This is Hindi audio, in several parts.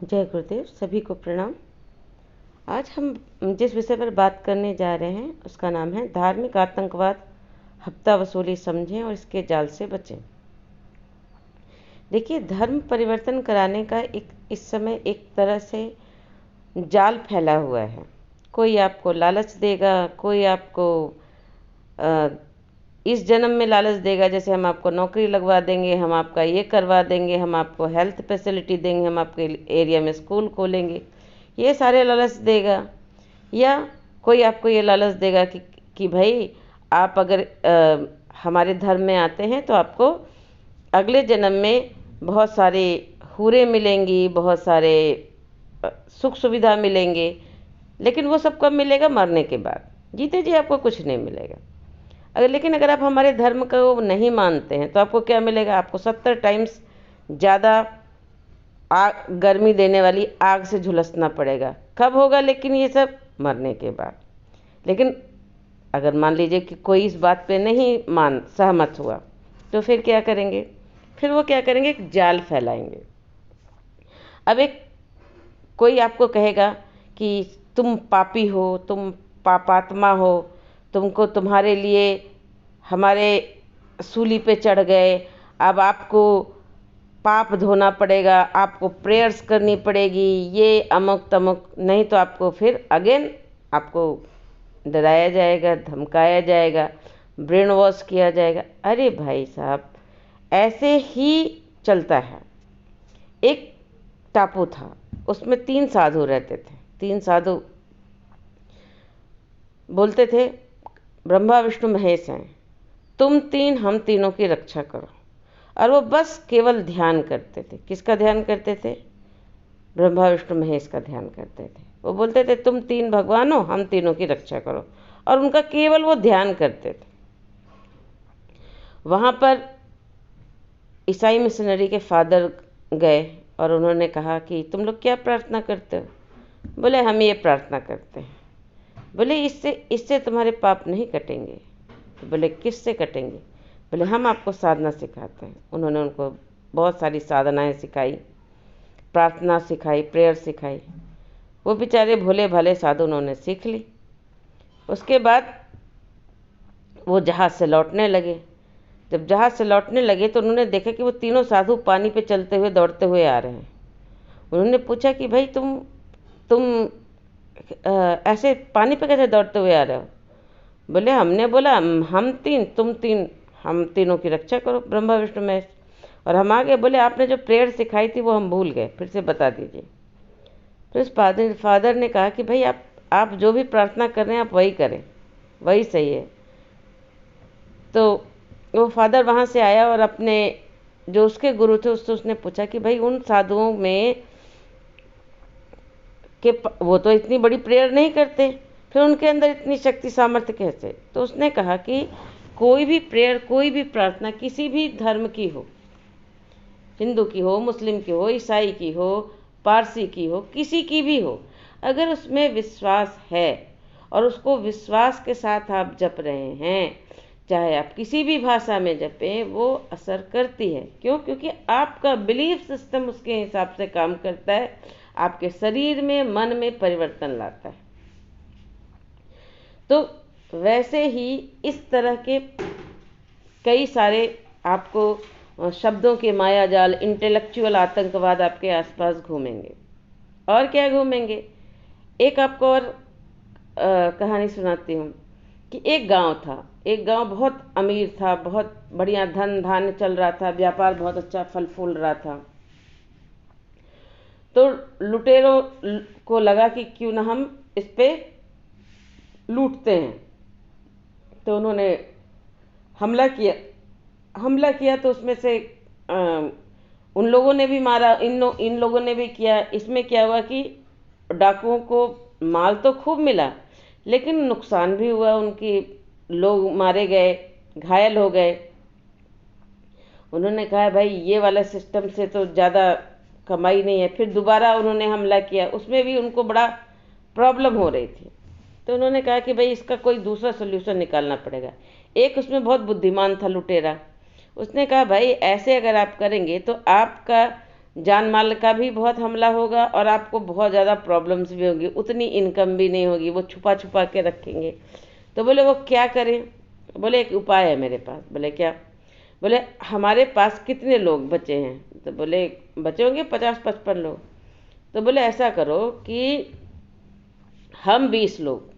जय गुरुदेव, सभी को प्रणाम। आज हम जिस विषय पर बात करने जा रहे हैं उसका नाम है धार्मिक आतंकवाद, हफ्ता वसूली समझें और इसके जाल से बचें। देखिए, धर्म परिवर्तन कराने का इस समय एक तरह से जाल फैला हुआ है। कोई आपको लालच देगा, कोई आपको इस जन्म में लालच देगा, जैसे हम आपको नौकरी लगवा देंगे, हम आपका ये करवा देंगे, हम आपको हेल्थ फैसिलिटी देंगे, हम आपके एरिया में स्कूल खोलेंगे, ये सारे लालच देगा। या कोई आपको ये लालच देगा कि भाई आप अगर हमारे धर्म में आते हैं तो आपको अगले जन्म में बहुत सारे हूरें मिलेंगी, बहुत सारे सुख सुविधा मिलेंगे। लेकिन वो सब कब मिलेगा? मरने के बाद। जीते जी आपको कुछ नहीं मिलेगा। लेकिन अगर आप हमारे धर्म को नहीं मानते हैं तो आपको क्या मिलेगा? आपको 70 टाइम्स ज़्यादा गर्मी देने वाली आग से झुलसना पड़ेगा। कब होगा लेकिन ये सब? मरने के बाद। लेकिन अगर मान लीजिए कि कोई इस बात पे नहीं सहमत हुआ तो फिर क्या करेंगे? फिर वो क्या करेंगे? एक जाल फैलाएंगे। अब कोई आपको कहेगा कि तुम पापी हो, तुम पापात्मा हो, तुमको तुम्हारे लिए हमारे सूली पे चढ़ गए, अब आपको पाप धोना पड़ेगा, आपको प्रेयर्स करनी पड़ेगी, ये अमुक तमुक, नहीं तो आपको फिर अगेन आपको डराया जाएगा, धमकाया जाएगा, ब्रेन वॉश किया जाएगा। अरे भाई साहब, ऐसे ही चलता है। एक टापू था, उसमें 3 साधु रहते थे। 3 साधु बोलते थे, ब्रह्मा विष्णु महेश हैं, तुम 3 हम तीनों की रक्षा करो। और वो बस केवल ध्यान करते थे। किसका ध्यान करते थे? ब्रह्मा विष्णु महेश का ध्यान करते थे। वो बोलते थे तुम 3 भगवान हो, हम तीनों की रक्षा करो, और उनका केवल वो ध्यान करते थे। वहाँ पर ईसाई मिशनरी के फादर गए और उन्होंने कहा कि तुम लोग क्या प्रार्थना करते हो? बोले हम ये प्रार्थना करते हैं। बोले इससे तुम्हारे पाप नहीं कटेंगे? बोले किससे कटेंगे? बोले हम आपको साधना सिखाते हैं। उन्होंने उनको बहुत सारी साधनाएं सिखाई, प्रार्थना सिखाई, प्रेयर सिखाई। वो बेचारे भोले भाले साधु उन्होंने सीख ली। उसके बाद वो जहाज़ से लौटने लगे। जब जहाज़ से लौटने लगे तो उन्होंने देखा कि वो तीनों साधु पानी पे चलते हुए, दौड़ते हुए आ रहे हैं। उन्होंने पूछा कि भाई तुम ऐसे पानी पे कैसे दौड़ते हुए आ रहे हो? बोले हमने बोला हम 3 तुम 3, हम तीनों की रक्षा करो, ब्रह्मा विष्णु महेश। और हम आगे बोले आपने जो प्रेयर सिखाई थी वो हम भूल गए, फिर से बता दीजिए। तो इस फादर ने कहा कि भाई आप जो भी प्रार्थना कर रहे हैं आप वही करें, वही सही है। तो वो फादर वहाँ से आया और अपने जो उसके गुरु थे उससे उसने पूछा कि भाई उन साधुओं में कि वो तो इतनी बड़ी प्रेयर नहीं करते, फिर उनके अंदर इतनी शक्ति सामर्थ्य कैसे? तो उसने कहा कि कोई भी प्रेयर, कोई भी प्रार्थना किसी भी धर्म की हो, हिंदू की हो, मुस्लिम की हो, ईसाई की हो, पारसी की हो, किसी की भी हो, अगर उसमें विश्वास है और उसको विश्वास के साथ आप जप रहे हैं, चाहे आप किसी भी भाषा में जपें, वो असर करती है। क्यों? क्योंकि आपका बिलीफ सिस्टम उसके हिसाब से काम करता है, आपके शरीर में, मन में परिवर्तन लाता है। तो वैसे ही इस तरह के कई सारे आपको शब्दों के माया जाल, इंटेलेक्चुअल आतंकवाद आपके आसपास घूमेंगे। और क्या घूमेंगे? एक आपको और कहानी सुनाती हूँ कि एक गांव था। एक गांव बहुत अमीर था, बहुत बढ़िया धन धान्य चल रहा था, व्यापार बहुत अच्छा फल फूल रहा था। तो लुटेरों को लगा कि क्यों ना हम इस पे लूटते हैं। तो उन्होंने हमला किया तो उसमें से उन लोगों ने भी मारा, इन लोगों ने भी किया। इसमें क्या हुआ कि डाकुओं को माल तो खूब मिला, लेकिन नुकसान भी हुआ, उनकी लोग मारे गए, घायल हो गए। उन्होंने कहा भाई ये वाला सिस्टम से तो ज़्यादा कमाई नहीं है। फिर दोबारा उन्होंने हमला किया, उसमें भी उनको बड़ा प्रॉब्लम हो रही थी। तो उन्होंने कहा कि भाई इसका कोई दूसरा सोल्यूशन निकालना पड़ेगा। एक उसमें बहुत बुद्धिमान था लुटेरा, उसने कहा भाई ऐसे अगर आप करेंगे तो आपका जान माल का भी बहुत हमला होगा और आपको बहुत ज़्यादा प्रॉब्लम्स भी होगी, उतनी इनकम भी नहीं होगी, वो छुपा छुपा के रखेंगे। तो बोले वो क्या करें? बोले एक उपाय है मेरे पास। बोले क्या? बोले हमारे पास कितने लोग बचे हैं? तो बोले बचे होंगे 50-55 लोग। तो बोले ऐसा करो कि हम 20 लोग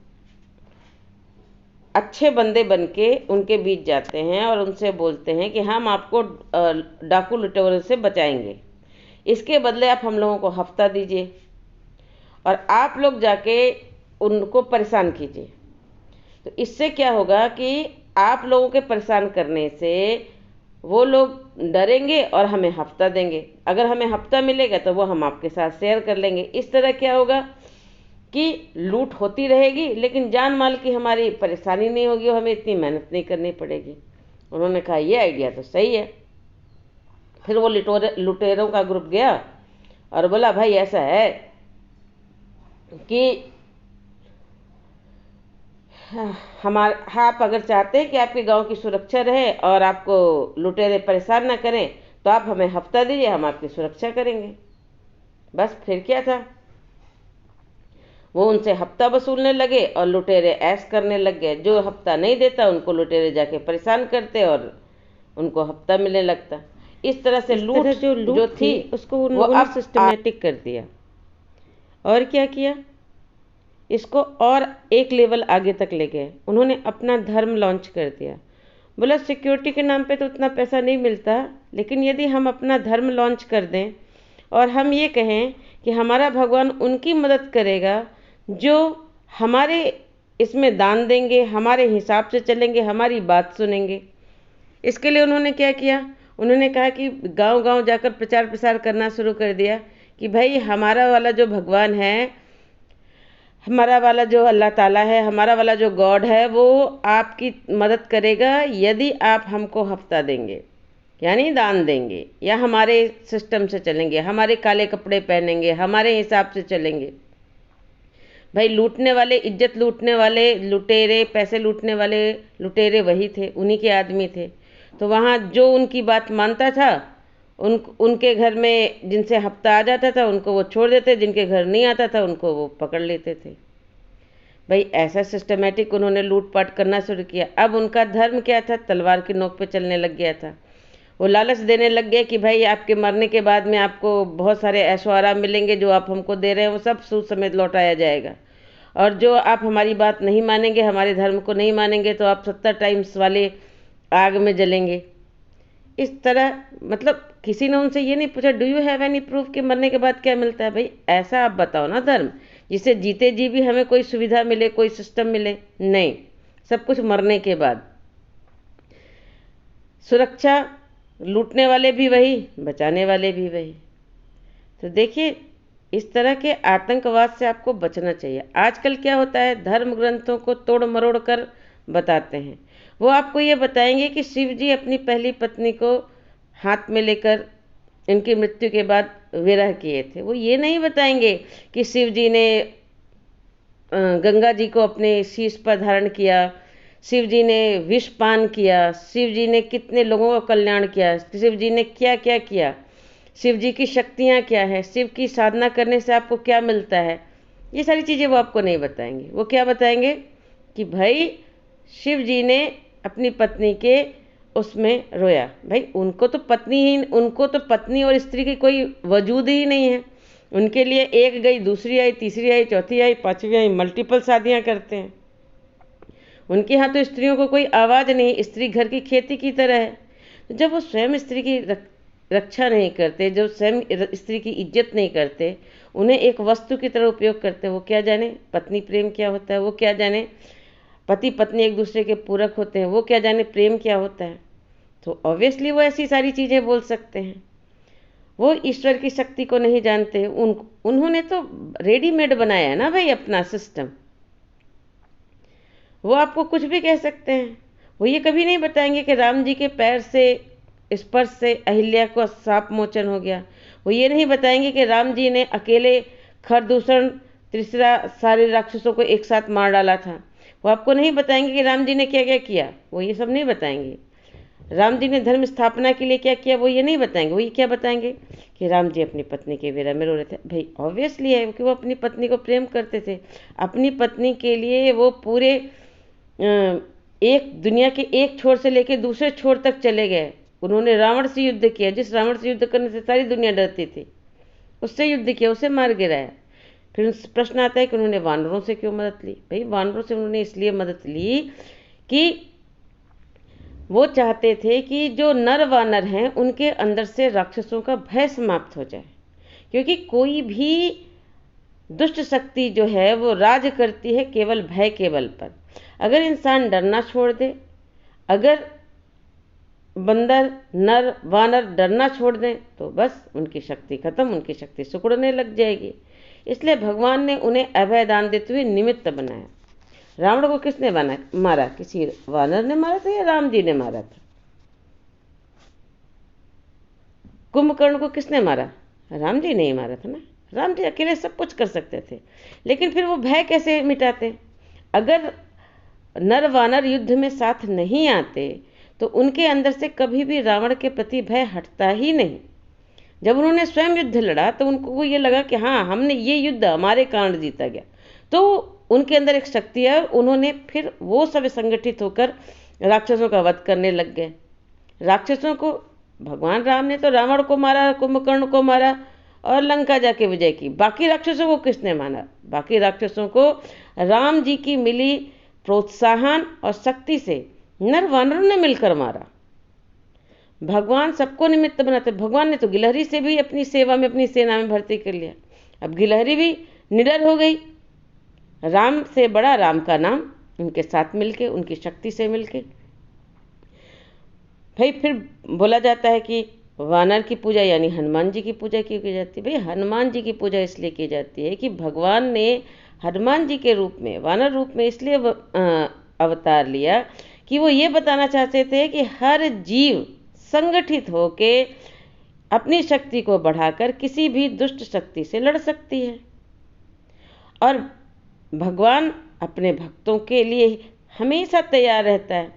अच्छे बंदे बन के उनके बीच जाते हैं और उनसे बोलते हैं कि हम आपको डाकू लुटेरों से बचाएंगे, इसके बदले आप हम लोगों को हफ्ता दीजिए और आप लोग जाके उनको परेशान कीजिए। तो इससे क्या होगा कि आप लोगों के परेशान करने से वो लोग डरेंगे और हमें हफ्ता देंगे। अगर हमें हफ्ता मिलेगा तो वो हम आपके साथ शेयर कर लेंगे। इस तरह क्या होगा कि लूट होती रहेगी लेकिन जान माल की हमारी परेशानी नहीं होगी और हमें इतनी मेहनत नहीं करनी पड़ेगी। उन्होंने कहा ये आइडिया तो सही है। फिर वो लुटेरों का ग्रुप गया और बोला भाई ऐसा है कि आप अगर चाहते हैं कि आपके गांव की सुरक्षा रहे और आपको लुटेरे परेशान ना करें तो आप हमें हफ्ता दीजिए, हम आपकी सुरक्षा करेंगे। बस फिर क्या था, वो उनसे हफ्ता वसूलने लगे और लुटेरे ऐश करने लग गए। जो हफ्ता नहीं देता उनको लुटेरे जाके परेशान करते और उनको हफ्ता मिलने लगता। इस तरह से लूट जो थी उसको वो अब सिस्टमेटिक कर दिया। और क्या किया, इसको और एक लेवल आगे तक ले गए। उन्होंने अपना धर्म लॉन्च कर दिया। बोला सिक्योरिटी के नाम पे तो उतना पैसा नहीं मिलता, लेकिन यदि हम अपना धर्म लॉन्च कर दें और हम ये कहें कि हमारा भगवान उनकी मदद करेगा जो हमारे इसमें दान देंगे, हमारे हिसाब से चलेंगे, हमारी बात सुनेंगे। इसके लिए उन्होंने क्या किया, उन्होंने कहा कि गांव-गांव जाकर प्रचार प्रसार करना शुरू कर दिया कि भाई हमारा वाला जो भगवान है, हमारा वाला जो अल्लाह ताला है, हमारा वाला जो गॉड है, वो आपकी मदद करेगा यदि आप हमको हफ्ता देंगे, यानी दान देंगे या हमारे सिस्टम से चलेंगे, हमारे काले कपड़े पहनेंगे, हमारे हिसाब से चलेंगे। भाई लूटने वाले, इज्जत लूटने वाले लुटेरे, पैसे लूटने वाले लुटेरे वही थे, उन्हीं के आदमी थे। तो वहाँ जो उनकी बात मानता था उनके घर में जिनसे हफ्ता आ जाता था उनको वो छोड़ देते, जिनके घर नहीं आता था उनको वो पकड़ लेते थे। भाई ऐसा सिस्टमेटिक उन्होंने लूटपाट करना शुरू किया। अब उनका धर्म क्या था, तलवार की नोक पे चलने लग गया था। वो लालच देने लग गए कि भाई आपके मरने के बाद में आपको बहुत सारे ऐशो आराम मिलेंगे, जो आप हमको दे रहे हैं वो सब सूद समेत लौटाया जाएगा, और जो आप हमारी बात नहीं मानेंगे, हमारे धर्म को नहीं मानेंगे तो आप 70 टाइम्स वाले आग में जलेंगे। इस तरह मतलब किसी ने उनसे ये नहीं पूछा do you have any proof कि मरने के बाद क्या मिलता है। भाई ऐसा आप बताओ ना धर्म, जिससे जीते जी भी हमें कोई सुविधा मिले, कोई सिस्टम मिले। नहीं, सब कुछ मरने के बाद। सुरक्षा, लूटने वाले भी वही, बचाने वाले भी वही। तो देखिए इस तरह के आतंकवाद से आपको बचना चाहिए। आजकल क्या होता है, धर्म ग्रंथों को तोड़ मरोड़ कर बताते हैं। वो आपको ये बताएंगे कि शिव जी अपनी पहली पत्नी को हाथ में लेकर इनकी मृत्यु के बाद विरह किए थे। वो ये नहीं बताएंगे कि शिव जी ने गंगा जी को अपने शीश पर धारण किया, शिव जी ने विष पान किया, शिव जी ने कितने लोगों का कल्याण किया, शिव जी ने क्या क्या किया, शिव जी की शक्तियाँ क्या है, शिव की साधना करने से आपको क्या मिलता है। ये सारी चीज़ें वो आपको नहीं बताएंगे। वो क्या बताएंगे कि भाई शिव जी ने अपनी पत्नी के उसमें रोया। भाई उनको तो पत्नी और स्त्री की कोई वजूद ही नहीं है। उनके लिए एक गई, दूसरी आई, तीसरी आई, चौथी आई, पांचवी आई, मल्टीपल शादियाँ करते हैं। उनके यहाँ तो स्त्रियों को कोई आवाज़ नहीं, स्त्री घर की खेती की तरह है। तो जब वो स्वयं स्त्री की रक्षा नहीं करते, जब स्वयं स्त्री की इज्जत नहीं करते, उन्हें एक वस्तु की तरह उपयोग करते, वो क्या जाने पत्नी प्रेम क्या होता है, वो क्या जाने पति पत्नी एक दूसरे के पूरक होते हैं, वो क्या जाने प्रेम क्या होता है। तो ऑब्वियसली वो ऐसी सारी चीज़ें बोल सकते हैं। वो ईश्वर की शक्ति को नहीं जानते। उन्होंने तो रेडीमेड बनाया है ना भाई अपना सिस्टम। वो आपको कुछ भी कह सकते हैं। वो ये कभी नहीं बताएंगे कि राम जी के पैर से स्पर्श से अहिल्या को शाप मोचन हो गया। वो ये नहीं बताएंगे कि राम जी ने अकेले खरदूषण त्रिशरा सारे राक्षसों को एक साथ मार डाला था। वो आपको नहीं बताएंगे कि राम जी ने क्या क्या किया। वो ये सब नहीं बताएंगे। राम जी ने धर्म स्थापना के लिए क्या किया वो ये नहीं बताएंगे, वो ये क्या बताएंगे कि राम जी अपनी पत्नी के विरह में रो रहे थे। भाई ऑब्वियसली है कि वो अपनी पत्नी को प्रेम करते थे, अपनी पत्नी के लिए वो पूरे एक दुनिया के एक छोर से लेकर दूसरे छोर तक चले गए। उन्होंने रावण से युद्ध किया, जिस रावण से युद्ध करने से सारी दुनिया डरती थी, उससे युद्ध किया, उसे मार गिराया। फिर प्रश्न आता है कि उन्होंने वानरों से क्यों मदद ली। भाई वानरों से उन्होंने इसलिए मदद ली कि वो चाहते थे कि जो नर वानर हैं उनके अंदर से राक्षसों का भय समाप्त हो जाए, क्योंकि कोई भी दुष्ट शक्ति जो है वो राज करती है केवल भय के बल पर। अगर इंसान डरना छोड़ दे, अगर बंदर नर वानर डरना छोड़ दें तो बस उनकी शक्ति खत्म, उनकी शक्ति सिकुड़ने लग जाएगी। इसलिए भगवान ने उन्हें अभय दान देते हुए निमित्त बनाया। रावण को किसने मारा? किसी वानर ने मारा था या राम जी ने मारा था? कुंभकर्ण को किसने मारा? राम जी ने ही मारा था ना। राम जी अकेले सब कुछ कर सकते थे, लेकिन फिर वो भय कैसे मिटाते? अगर नर वानर युद्ध में साथ नहीं आते तो उनके अंदर से कभी भी रावण के प्रति भय हटता ही नहीं। जब उन्होंने स्वयं युद्ध लड़ा तो उनको ये लगा कि हाँ, हमने ये युद्ध हमारे कारण जीता गया, तो उनके अंदर एक शक्ति है और उन्होंने फिर वो सब संगठित होकर राक्षसों का वध करने लग गए। राक्षसों को भगवान राम ने तो रावण को मारा, कुंभकर्ण को मारा और लंका जाके विजय की। बाकी राक्षसों को किसने मारा? बाकी राक्षसों को राम जी की मिली प्रोत्साहन और शक्ति से नर वानरों ने मिलकर मारा। भगवान सबको निमित्त बनाते। भगवान ने तो गिलहरी से भी अपनी सेवा में, अपनी सेना में भर्ती कर लिया। अब गिलहरी भी निडर हो गई। राम से बड़ा राम का नाम, उनके साथ मिलके, उनकी शक्ति से मिलके। भाई फिर बोला जाता है कि वानर की पूजा यानी हनुमान जी की पूजा क्यों की जाती है? भाई हनुमान जी की पूजा इसलिए की जाती है कि भगवान ने हनुमान जी के रूप में, वानर रूप में इसलिए अवतार लिया कि वो ये बताना चाहते थे कि हर जीव संगठित होके अपनी शक्ति को बढ़ाकर किसी भी दुष्ट शक्ति से लड़ सकती है, और भगवान अपने भक्तों के लिए हमेशा तैयार रहता है।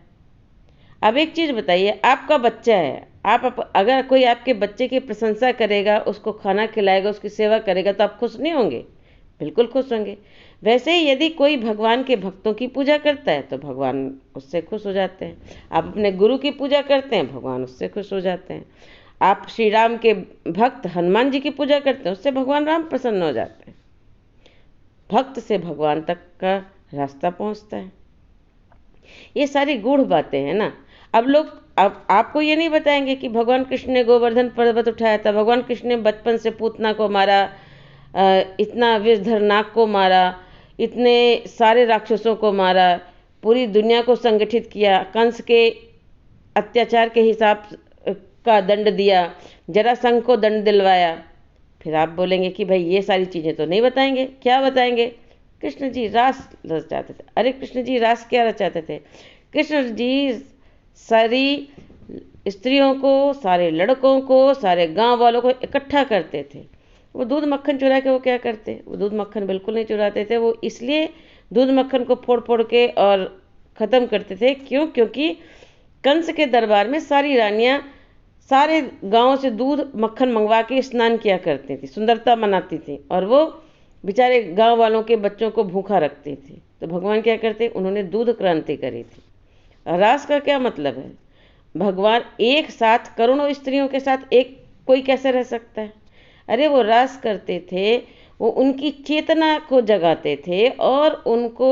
अब एक चीज़ बताइए, आपका बच्चा है, अगर कोई आपके बच्चे की प्रशंसा करेगा, उसको खाना खिलाएगा, उसकी सेवा करेगा, तो आप खुश नहीं होंगे? बिल्कुल खुश होंगे। वैसे ही यदि कोई भगवान के भक्तों की पूजा करता है तो भगवान उससे खुश हो जाते हैं। आप अपने गुरु की पूजा करते हैं, भगवान उससे खुश हो जाते हैं। आप श्री राम के भक्त हनुमान जी की पूजा करते हैं, उससे भगवान राम प्रसन्न हो जाते हैं। भक्त से भगवान तक का रास्ता पहुंचता है। ये सारी गूढ़ बातें हैं ना। अब आपको ये नहीं बताएंगे कि भगवान कृष्ण ने गोवर्धन पर्वत उठाया था, भगवान कृष्ण ने बचपन से पूतना को मारा, इतना विषधर नाग को मारा, इतने सारे राक्षसों को मारा, पूरी दुनिया को संगठित किया, कंस के अत्याचार के हिसाब का दंड दिया, जरासंध को दंड दिलवाया। फिर आप बोलेंगे कि भाई ये सारी चीज़ें तो नहीं बताएंगे। क्या बताएंगे? कृष्ण जी रास रचाते थे। अरे कृष्ण जी रास क्या रचाते थे? कृष्ण जी सारी स्त्रियों को, सारे लड़कों को, सारे गांव वालों को इकट्ठा करते थे। वो दूध मक्खन चुरा के वो क्या करते? वो दूध मक्खन बिल्कुल नहीं चुराते थे। वो इसलिए दूध मक्खन को फोड़ फोड़ के और ख़त्म करते थे। क्यों? क्योंकि कंस के दरबार में सारी रानियां सारे गांव से दूध मक्खन मंगवा के स्नान किया करती थी, सुंदरता मनाती थी, और वो बेचारे गांव वालों के बच्चों को भूखा रखती थी। तो भगवान क्या करते? उन्होंने दूध क्रांति करी थी। रास का क्या मतलब है? भगवान एक साथ करोड़ों स्त्रियों के साथ एक कोई कैसे रह सकता है? अरे वो रास करते थे, वो उनकी चेतना को जगाते थे और उनको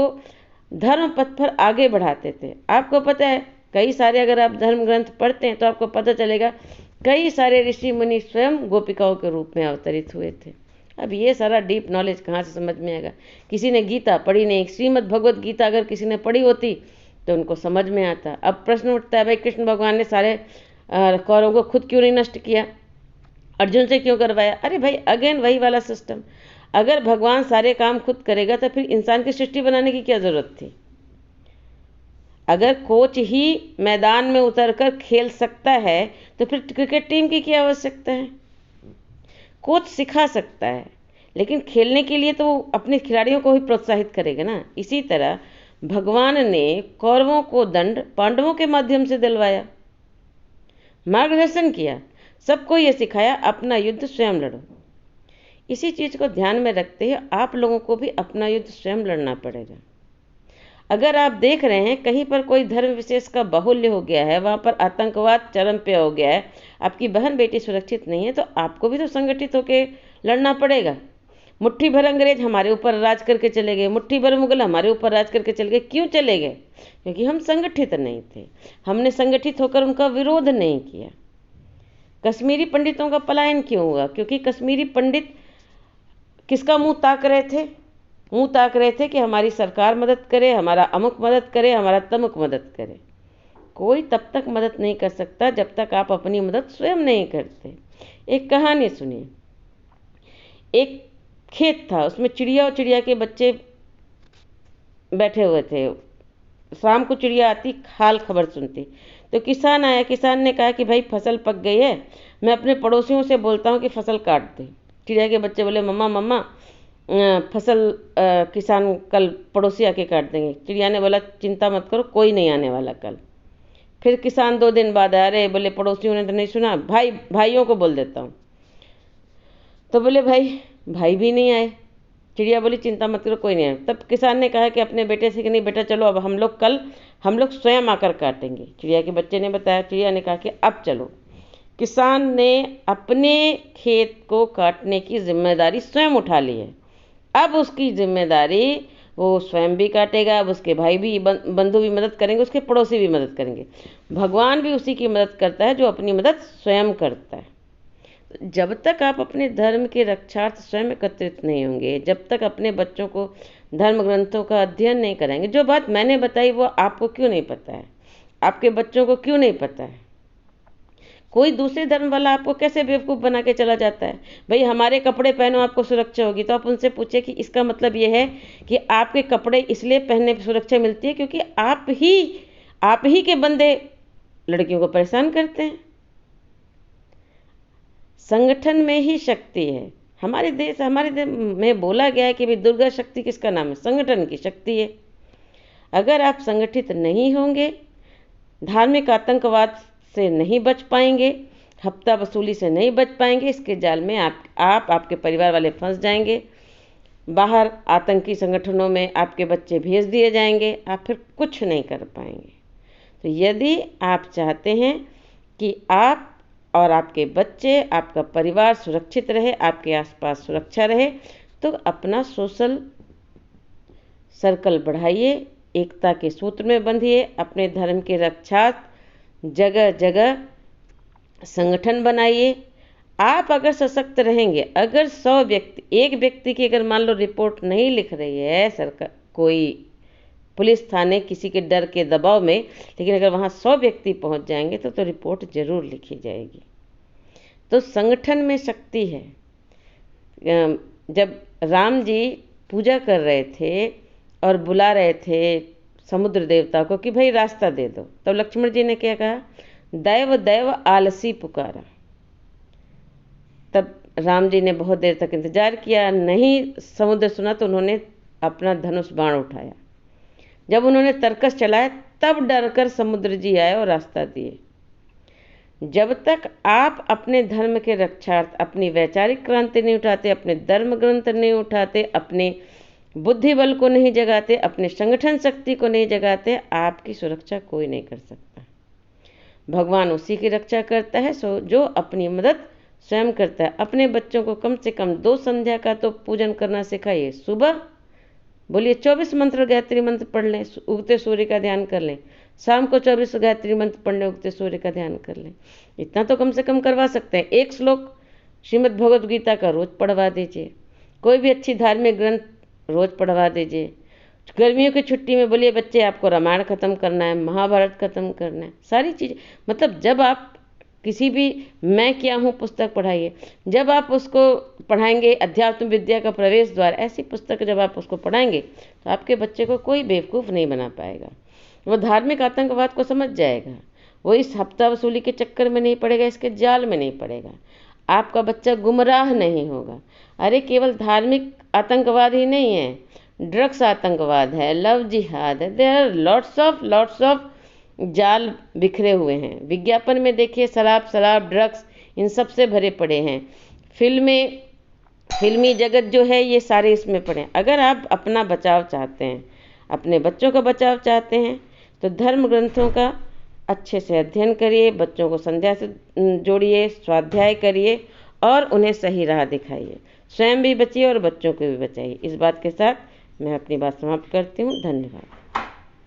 धर्म पथ पर आगे बढ़ाते थे। आपको पता है कई सारे, अगर आप धर्म ग्रंथ पढ़ते हैं तो आपको पता चलेगा कई सारे ऋषि मुनि स्वयं गोपिकाओं के रूप में अवतरित हुए थे। अब ये सारा डीप नॉलेज कहाँ से समझ में आएगा? किसी ने गीता पढ़ी नहीं, श्रीमद् भगवत गीता अगर किसी ने पढ़ी होती तो उनको समझ में आता। अब प्रश्न उठता है, भाई कृष्ण भगवान ने सारे कौरवों को खुद क्यों नहीं नष्ट किया? अर्जुन से क्यों करवाया? अरे भाई अगेन वही वाला सिस्टम। अगर भगवान सारे काम खुद करेगा तो फिर इंसान की सृष्टि बनाने की क्या जरूरत थी? अगर कोच ही मैदान में उतरकर खेल सकता है तो फिर क्रिकेट टीम की क्या आवश्यकता है? कोच सिखा सकता है, लेकिन खेलने के लिए तो वो अपने खिलाड़ियों को ही प्रोत्साहित करेगा ना। इसी तरह भगवान ने कौरवों को दंड पांडवों के माध्यम से दिलवाया। मार्गदर्शन किया, सबको ये सिखाया अपना युद्ध स्वयं लड़ो। इसी चीज़ को ध्यान में रखते हुए आप लोगों को भी अपना युद्ध स्वयं लड़ना पड़ेगा। अगर आप देख रहे हैं कहीं पर कोई धर्म विशेष का बाहुल्य हो गया है, वहाँ पर आतंकवाद चरम पे हो गया है, आपकी बहन बेटी सुरक्षित नहीं है, तो आपको भी तो संगठित होकर लड़ना पड़ेगा। मुट्ठी भर अंग्रेज हमारे ऊपर राज करके चले गए, मुट्ठी भर मुगल हमारे ऊपर राज करके चले गए। क्यों चले गए? क्योंकि हम संगठित नहीं थे, हमने संगठित होकर उनका विरोध नहीं किया। कश्मीरी पंडितों का पलायन क्यों हुआ? क्योंकि कश्मीरी पंडित किसका मुंह ताक रहे थे? मुंह ताक रहे थे कि हमारी सरकार मदद करे, हमारा अमुक मदद करे, हमारा तमुक मदद करे। कोई तब तक मदद नहीं कर सकता जब तक आप अपनी मदद स्वयं नहीं करते। एक कहानी सुनिए। एक खेत था, उसमें चिड़िया और चिड़िया के बच्चे बैठे हुए थे। शाम को चिड़िया आती, हाल खबर सुनती। तो किसान आया, किसान ने कहा कि भाई फसल पक गई है, मैं अपने पड़ोसियों से बोलता हूँ कि फसल काट दे। चिड़िया के बच्चे बोले मम्मा मम्मा फसल किसान कल पड़ोसी आके काट देंगे। चिड़िया ने बोला चिंता मत करो, कोई नहीं आने वाला कल। फिर किसान 2 दिन बाद आया, अरे बोले पड़ोसियों ने तो नहीं सुना, भाइयों को बोल देता हूँ। तो बोले भाई भी नहीं आए। चिड़िया बोली चिंता मत करो, कोई नहीं आए। तब किसान ने कहा कि अपने बेटे से कि नहीं बेटा चलो, अब हम लोग स्वयं आकर काटेंगे। चिड़िया के बच्चे ने बताया, चिड़िया ने कहा कि अब चलो। किसान ने अपने खेत को काटने की जिम्मेदारी स्वयं उठा ली है। अब उसकी जिम्मेदारी वो स्वयं भी काटेगा, अब उसके भाई भी बंधु भी मदद करेंगे, उसके पड़ोसी भी मदद करेंगे। भगवान भी उसी की मदद करता है जो अपनी मदद स्वयं करता है। जब तक आप अपने धर्म के रक्षार्थ स्वयं एकत्रित नहीं होंगे, जब तक अपने बच्चों को धर्म ग्रंथों का अध्ययन नहीं कराएंगे, जो बात मैंने बताई वो आपको क्यों नहीं पता है, आपके बच्चों को क्यों नहीं पता है? कोई दूसरे धर्म वाला आपको कैसे बेवकूफ़ बना के चला जाता है, भाई हमारे कपड़े पहनो आपको सुरक्षा होगी। तो आप उनसे पूछे कि इसका मतलब ये है कि आपके कपड़े इसलिए पहनने पर सुरक्षा मिलती है क्योंकि आप ही के बंदे लड़कियों को परेशान करते हैं। संगठन में ही शक्ति है। हमारे देश में बोला गया है कि भाई दुर्गा शक्ति किसका नाम है? संगठन की शक्ति है। अगर आप संगठित नहीं होंगे, धार्मिक आतंकवाद से नहीं बच पाएंगे, हफ्ता वसूली से नहीं बच पाएंगे, इसके जाल में आपके परिवार वाले फंस जाएंगे, बाहर आतंकी संगठनों में आपके बच्चे भेज दिए जाएंगे, आप फिर कुछ नहीं कर पाएंगे। तो यदि आप चाहते हैं कि आप और आपके बच्चे, आपका परिवार सुरक्षित रहे, आपके आसपास सुरक्षा रहे, तो अपना सोशल सर्कल बढ़ाइए, एकता के सूत्र में बंधिए, अपने धर्म के रक्षा जगह जगह संगठन बनाइए। आप अगर सशक्त रहेंगे, अगर 100 व्यक्ति, एक व्यक्ति की अगर मान लो रिपोर्ट नहीं लिख रही है सरकार, कोई पुलिस थाने किसी के डर के दबाव में, लेकिन अगर वहाँ 100 व्यक्ति पहुँच जाएंगे तो रिपोर्ट जरूर लिखी जाएगी। तो संगठन में शक्ति है। जब राम जी पूजा कर रहे थे और बुला रहे थे समुद्र देवता को कि भाई रास्ता दे दो, तब लक्ष्मण जी ने क्या कहा? दैव दैव आलसी पुकारा। तब राम जी ने बहुत देर तक इंतजार किया, नहीं समुद्र सुना तो उन्होंने अपना धनुष बाण उठाया। जब उन्होंने तरकस चलाया तब डरकर समुद्र जी आए और रास्ता दिए। जब तक आप अपने धर्म के रक्षार्थ अपनी वैचारिक क्रांति नहीं उठाते, अपने धर्म ग्रंथ नहीं उठाते, अपने बुद्धि बल को नहीं जगाते, अपने संगठन शक्ति को नहीं जगाते, आपकी सुरक्षा कोई नहीं कर सकता। भगवान उसी की रक्षा करता है जो अपनी मदद स्वयं करता है। अपने बच्चों को कम से कम 2 संध्या का तो पूजन करना सिखाइए। सुबह बोलिए 24 मंत्र गायत्री मंत्र पढ़ लें, उगते सूर्य का ध्यान कर लें। शाम को 24 गायत्री मंत्र पढ़ लें, उगते सूर्य का ध्यान कर लें। इतना तो कम से कम करवा सकते हैं। 1 श्लोक श्रीमद् भगवद गीता का रोज पढ़वा दीजिए। कोई भी अच्छी धार्मिक ग्रंथ रोज पढ़वा दीजिए। गर्मियों की छुट्टी में बोलिए बच्चे आपको रामायण खत्म करना है, महाभारत खत्म करना है, सारी चीज़। मतलब जब आप किसी भी मैं क्या हूँ पुस्तक पढ़ाइए। जब आप उसको पढ़ाएंगे अध्यात्म विद्या का प्रवेश द्वार, ऐसी पुस्तक जब आप उसको पढ़ाएंगे तो आपके बच्चे को कोई बेवकूफ़ नहीं बना पाएगा। वो धार्मिक आतंकवाद को समझ जाएगा, वो इस हफ्ता वसूली के चक्कर में नहीं पड़ेगा, इसके जाल में नहीं पड़ेगा। आपका बच्चा गुमराह नहीं होगा। अरे केवल धार्मिक आतंकवाद ही नहीं है, ड्रग्स आतंकवाद है, लव जिहाद है, देयर आर लॉट्स ऑफ जाल बिखरे हुए हैं। विज्ञापन में देखिए शराब, ड्रग्स इन सब से भरे पड़े हैं। फिल्मी जगत जो है ये सारे इसमें पड़े हैं। अगर आप अपना बचाव चाहते हैं, अपने बच्चों का बचाव चाहते हैं, तो धर्म ग्रंथों का अच्छे से अध्ययन करिए, बच्चों को संध्या से जोड़िए, स्वाध्याय करिए और उन्हें सही राह दिखाइए। स्वयं भी बचिए और बच्चों को भी बचाइए। इस बात के साथ मैं अपनी बात समाप्त करती हूँ। धन्यवाद।